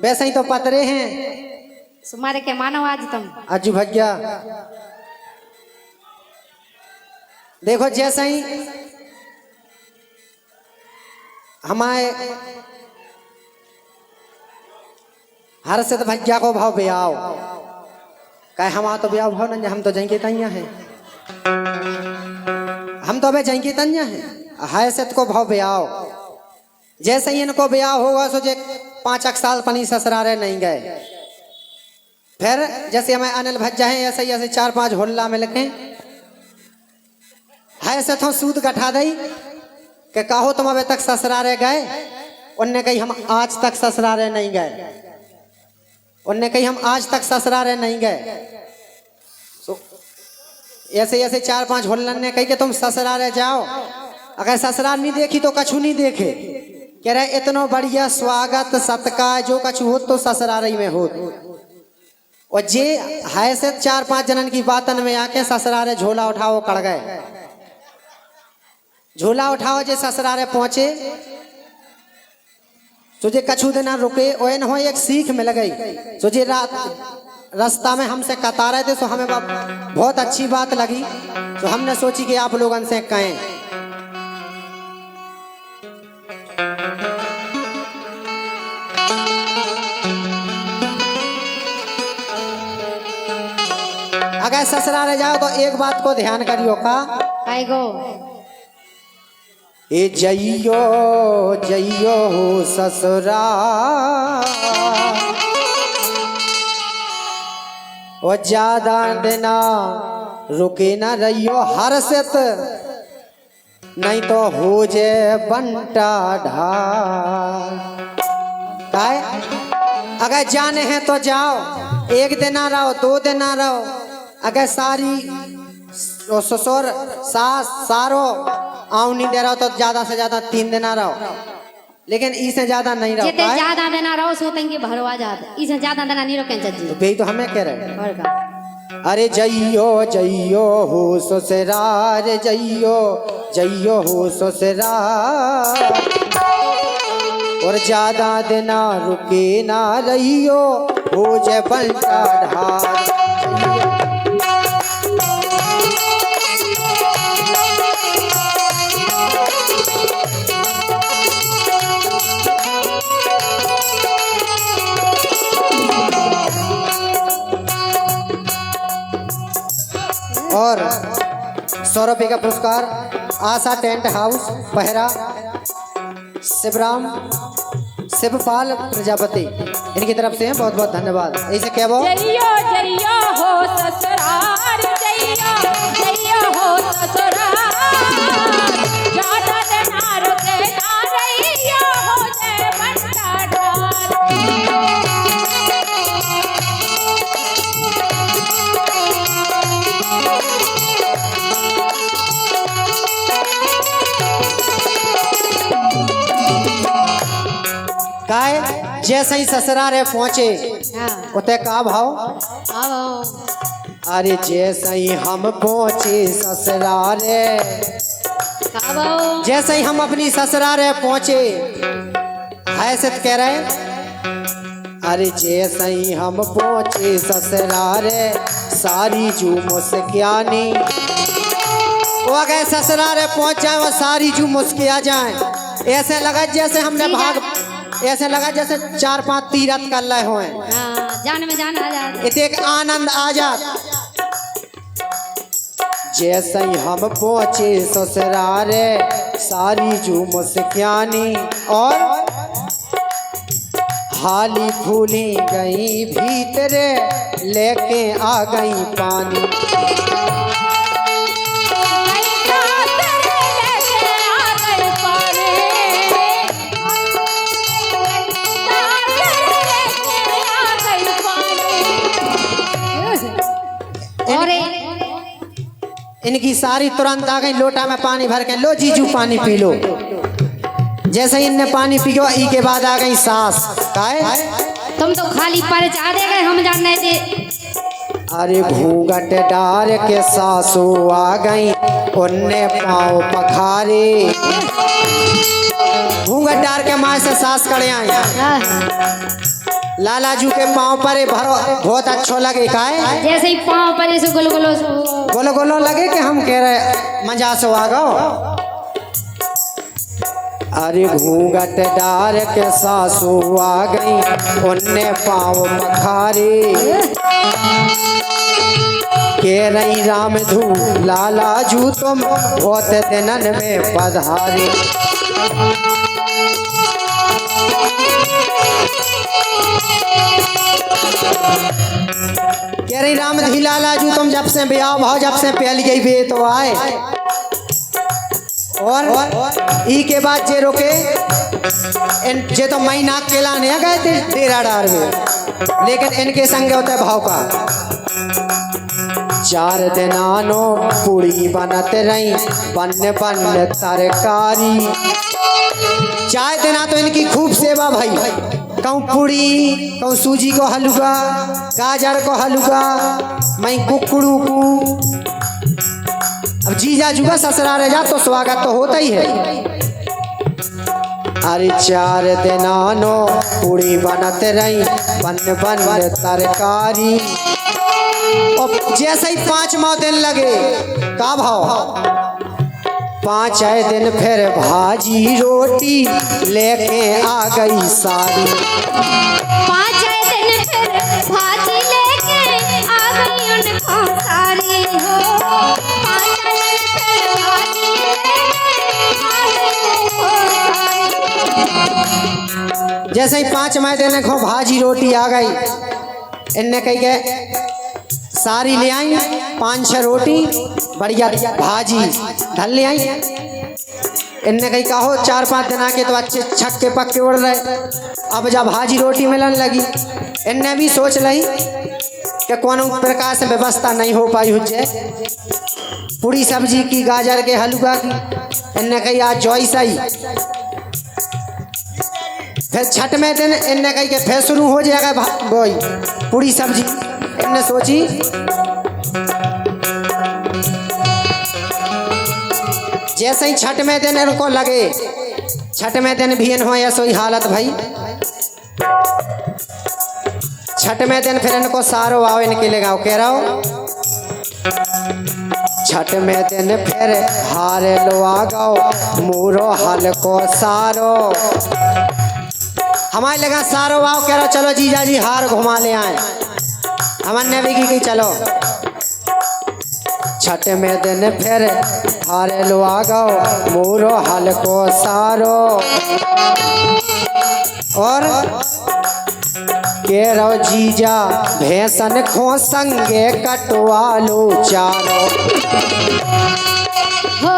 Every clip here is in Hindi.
वैसे ही तो पतरे हैं सुमारे के मानो आज तुम अज्जू भैया। देखो जैसे ही हमारे हर्षित भैया को भाव ब्याव कहे हमारा तो ब्याह भाव नहीं, हम तो जाएंगे तैया हैं, हम तो अबे जाएंगे तैया हैं। हर्षित को भाव ब्याव जैसे ही इनको ब्याह होगा सोचे 5 साल पनी ससुरारे नहीं गए। फिर जैसे हमें अनिल भज्जा है ऐसे ही ऐसे 4-5 होल्ला मिल के ऐसे तो सूद गठा दई कि कहो तुम अबे तक ससुरारे गए। उनने कही हम आज तक ससुरारे नहीं गए, उनने कही हम आज तक ससुरारे नहीं गए। ऐसे ऐसे 4-5 होल्लन ने कही कि तुम ससुरारे जाओ, अगर ससुराल नहीं देखी तो कछु नहीं देखे। कह रहे इतना बढ़िया स्वागत सत्कार जो कछु हो तो ससुरारी में हो। और जे है से 4-5 जनन की बातन में आके ससुरारे झोला उठाओ कड़ गए। झोला उठाओ जे ससुरारे पहुंचे तो जे कछु देना रुके ओन हो एक सीख मिल गई। तो जे रात रास्ता में हमसे कता रहे थे तो हमें बहुत अच्छी बात लगी, तो हमने सोची कि आप लोगों से कहें। अगर ससुराल जाओ तो एक बात को ध्यान करियो का आएगो ए जइयो जइयो हो ससुराल और ज्यादा देना रुके ना रहियो हर्षित नहीं तो हो जे बंटा ढाल। अगर जाने हैं तो जाओ, 1 दिन ना रहो 2 दिन ना रहो। अगर सारी ससुर सास सारो आऊ नहीं दे रहा तो ज्यादा से ज्यादा 3 दिन ना रहो, लेकिन इससे ज्यादा नहीं रहो। जितने ज्यादा देना रहो सोतेंगे भरवा जात, इससे ज्यादा देना नहीं रोकें जजी। तो भाई तो हमें कह रहे हैं और का अरे जइयो जइयो हो ससुराल, जइयो जइयो हो ससुराल और ज्यादा देना रुके ना रहियो हो जे बंटा ढाल। और 100 रुपये का पुरस्कार आशा टेंट हाउस पहरा शिवपाल प्रजापति इनकी तरफ से बहुत बहुत धन्यवाद। ऐसे क्या वो जइयो जइयो हो ससुराल, जइयो जइयो हो ससुराल ज्यादा देना रुके ना रहियो हो जे बंटा ढाल। काय जैसे ही ससुरारे पहुंचे उते का भाव आओ अरे जैसे ही हम पहुंचे ससुरारे, आओ जैसे ही हम अपनी ससुरारे पहुंचे हैसियत कह रहे अरे जैसे ही हम पहुंचे ससुरारे सारी जू मुस्कियानी। वो अगर ससुरारे पहुंच जाए वो सारी जू मुस्किया जाए। ऐसे लगा जैसे हमने भाग, ऐसे लगा जैसे 4-5 तीरथ कर रहे हुए, जान में जान आ जाए, इतने एक आनंद आ जाए। जैसे ही हम पहुंचे ससुरारे सारी जू मुस्कियानी और हाली फूली गई भीतरे लेके आ गई पानी। इनकी सारी तुरंत आ गई लोटा में पानी भर के, लो जीजू पानी पी लो। जैसे ही इनने पानी पियो ई के बाद आ गई सास। काहे तुम तो खाली पर जा दे गए, हम जानने थे। अरे घूंघट डार के सासू आ गई उनने पाँव पखारे। घूंघट डार के माँ से सास कड़े आई लालाजू के पाँव पर ये भरो बहुत अच्छो लगे का है। जैसे ही पाँव पर ऐसे गोलो गोलो सो गोलो गोलो लगे कि हम कह रहे मजा सो आ गो। अरे घूंघट डार के सासू आ गई उनने पाँव पखारे के रही राम धू लालाजू तुम बहुत दिनन में पधारे। कह रही राम धी लालाजू तुम जब से ब्याह भाव जब से पहल गई बे तो आए। और ई के बाद जे रोके जे तो मई नाक के लाने गए थे डेरा डार में, लेकिन इनके संग होता है भाव का। 4 दिनानो पूरी बनत रही बन बन तरकारी। 4 दिना तो इनकी खूब सेवा भाई, कहूँ पूड़ी कहूँ सूजी को हलवा गाजर को हलवा मैं कुकड़ू को। अब जीजा जुगा ससुराल रह जा तो स्वागत तो होता ही है। अरे 4 दिनानो पूरी बनत रही बन बन तरकारी। और जैसे ही 5वां दिन लगे का भाव 5 दिन फिर भाजी रोटी लेके आ गई सारी। 5 दिन फिर भाजी लेके आ गई उनको सारी हो। 5 दिन फिर भाजी लेके आ गई उनको सारी। जैसे ही 5वां दिन देखो भाजी रोटी आ गई, इनने कही गए सारी ले आई 5-6 रोटी बढ़िया भाजी धल ले आई। इनने कही कहो 4-5 दिन आके तो अच्छे छक्के पक्के उड़ रहे। अब जब भाजी रोटी मिलन लगी इनने भी सोच ली कि कोनो प्रकार से व्यवस्था नहीं हो पाई हुज्जे पूरी सब्जी की गाजर के हलवा की। इनने कही आज जॉइस आई। फिर 6वें दिन इनने कही कि फिर शुरू हो जाएगा वही पूरी सब्जी। इनने सोची जैसे ही 6वें दिन इनको लगे 6वें दिन भी इन हो ऐसो ही हालत भाई। 6वें दिन फिर इनको सारो आओ इनके ले गाओ कह रहा हो। 6वें दिन फिर हारे लो आ गाओ मूरो हल को सारो। हमारे लगा सारो आओ कह रहा चलो जीजा जी हार घुमा ले आए। हमने भी की चलो 6वें दिन फिर हारे लो आ गओ मूरो हल को सारो। और के रो जीजा भैंसन खो संगे कटवा लो चारो। हो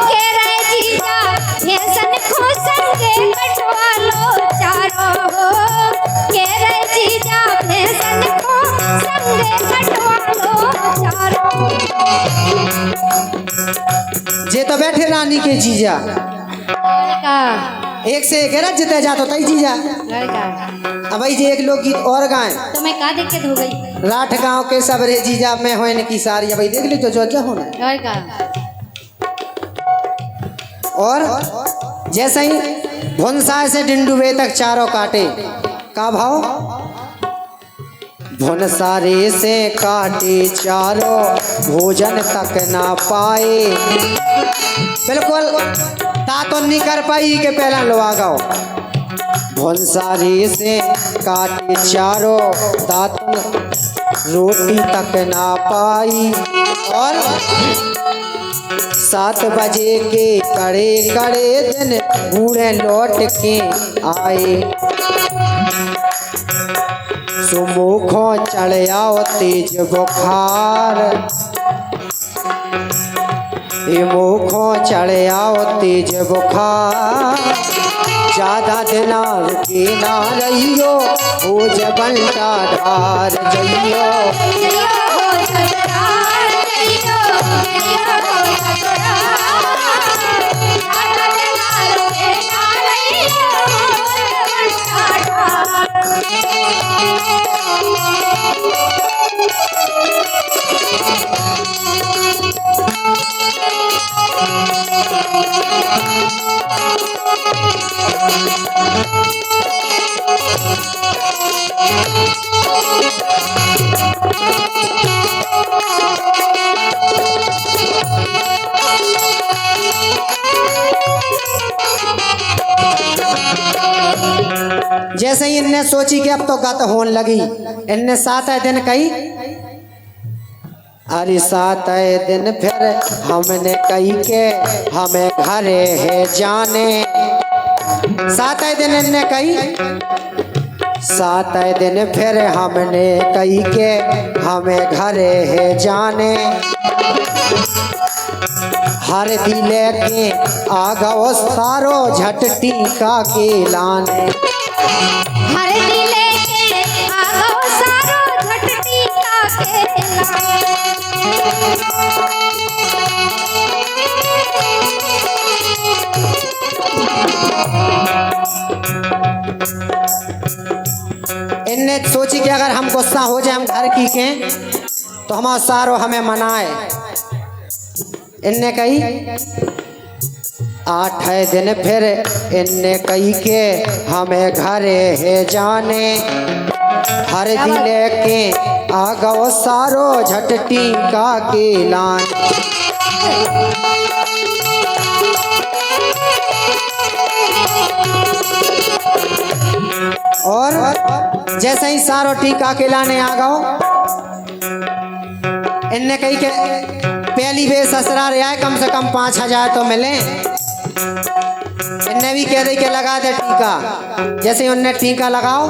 के रे जीजा भैंसन खो संगे कटवा लो चारो। हो के रे जीजा भैंसन खो संगे कटवा लो चारो। जे तो बैठे रानी के जीजा का एक से एक रज जिते जातो तई जीजा। लड़का अब भाई जे एक लोकगीत और गाएं तो मैं का दिक्कत हो गई। राठ गांव के सब रे जीजा में हो इनकी सारी भाई देख ली तो जो होना। लड़का और जैसे ही भुनसाए से डिंडुबे तक चारों काटे का भाव भुनसारे से काटे चारों भोजन तक ना पाए। बिल्कुल तातो नहीं कर पाई के पहला लो आ गओ। भुनसारे से काटे चारों तातो रोटी तक ना पाई। और 7 बजे के कड़े कड़े दिन बूढ़े लौट के आए। सुमुखो चढ़ आओ तेज बुखार। मुखो चढ़ आओ तेज बुखार। ज्यादा दिना रुके ना रहियो हो जबंटा धार जइयो। हो ससुराल जइयो हो ससुराल। आधा दिना रुके ना रहियो हो जबंटा धार। जैसे ही इनने सोची कि अब तो गत होने लगी, इनने 7 दिन कही। अरे 7 दिन फिर हमने कही के हमें घरे है जाने। 7 दिन इनने कही, 7 दिन फिर हमने कही के हमें घरे है जाने। हर दिले के आ गओ सारो झट टीका के लाने। हर दिले के आगो सारो झटटी का के इनने सोची कि अगर हम गुस्सा हो जाए हम घर की के तो हमारा सारो हमें मनाए। इनने कही 8 दिन फिर इनने कही के हमें घरे है जाने। हर दिले के आ गओ सारो झटटी का के लान। और जैसे ही सारो टीका के लाने आ गओ, इनने कही के पहली बेर ससुराल आए कम से कम 5,000 तो मिले। इनने भी कह दी के लगा दे टीका। जैसे ही उनने टीका लगाओ,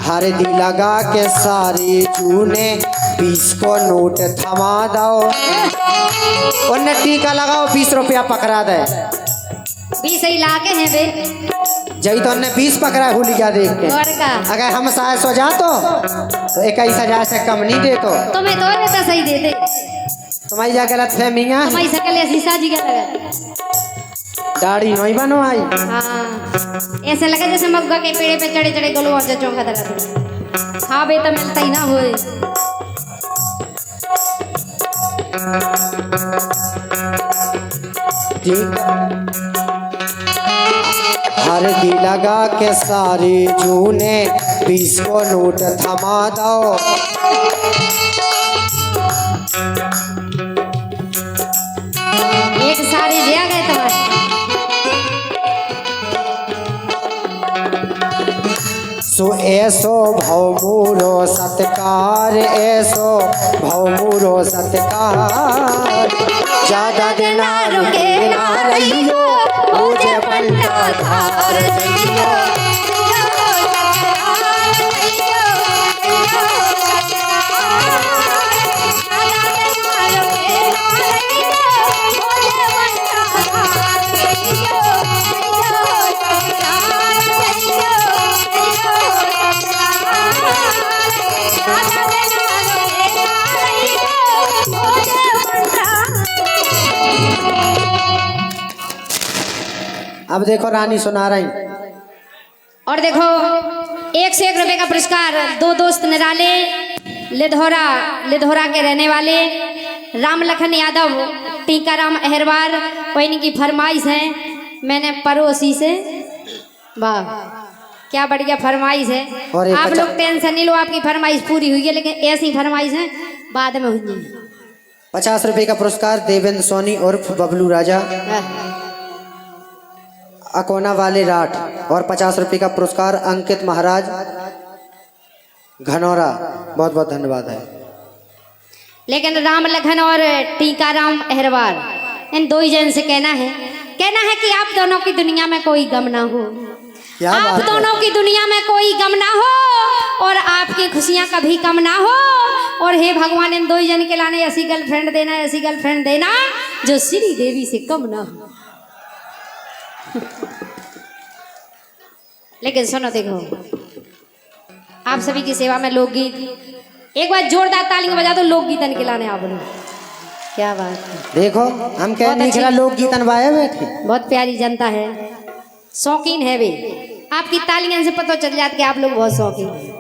हरदी लगा के सारी चूने 20 को नोट थमा दो। उनने टीका लगाओ 20 रुपया पकड़ा दे। 20 ही लाके हैं बे जब तो उनने 20 पकड़ा हुलिया देख के। और का अगर हम सास हो जा तो 21,000 से कम नहीं दे तो तुम्हें तो और तो सही दे दे। तुम्हारी जा गलत फहमियाँ, तुम्हारी शकल ऐसी साजी का लगा। दाढ़ी नहीं बनवाई। हाँ ऐसे लगा जैसे मग्गा के पेड़े पे चढ़े चढ़े गोलू और चौंका दरा। हाँ बे तो मिलता ही ना होए। हरदी लगा के सारी जूने 20 को नोट थमा दो। एक साड़ी दिया गए तुम्हारे। सो ऐसो भवमुरो सत्कार, ऐसो भवमुरो सत्कार। ज्यादा दिन ना रुके ना रहियो, मुझे पंडा धार दियो। अब देखो रानी सुना रही। और देखो 1 से 1 रुपए का पुरस्कार। 2 दोस्त निराले लिधौरा के रहने वाले राम लखन यादव, टीकाराम अहरवार। कोई इनकी फरमाइश है, मैंने पड़ोसी से। वाह क्या बढ़िया फरमाइश है। और आप लोग टेंशन नहीं लो, आपकी फरमाइश पूरी हुई है, लेकिन ऐसी फरमाइश है बाद में हुई। 50 रुपए का पुरस्कार देवेंद्र सोनी उर्फ बबलू राजा, अकोना वाले राठ। और 50 रुपए का पुरस्कार अंकित महाराज घनौरा। बहुत बहुत धन्यवाद है। लेकिन राम लखन और टीकाराम अहरवार, इन 2 ही जन से कहना है कि आप दोनों की दुनिया में कोई गम ना हो। क्या आप बात है? दोनों की दुनिया में कोई गम ना हो और आपकी खुशियां कभी कम ना हो। और हे भगवान इन 2 ही जन के लाने ऐसी गर्लफ्रेंड देना, ऐसी गर्लफ्रेंड देना जो श्री देवी से कम ना हो। लेकिन सुनो देखो, आप सभी की सेवा में लोकगीत। एक बार जोरदार तालियां बजा दो लोकगीतन के लाने आप लोग। क्या बात है। देखो हम कह बहुत निखरा अच्छी- लोकगीत अनवाए बैठे। बहुत प्यारी जनता है, शौकीन है वे। आपकी तालियां से पता चल जाता कि आप लोग बहुत शौकीन हैं।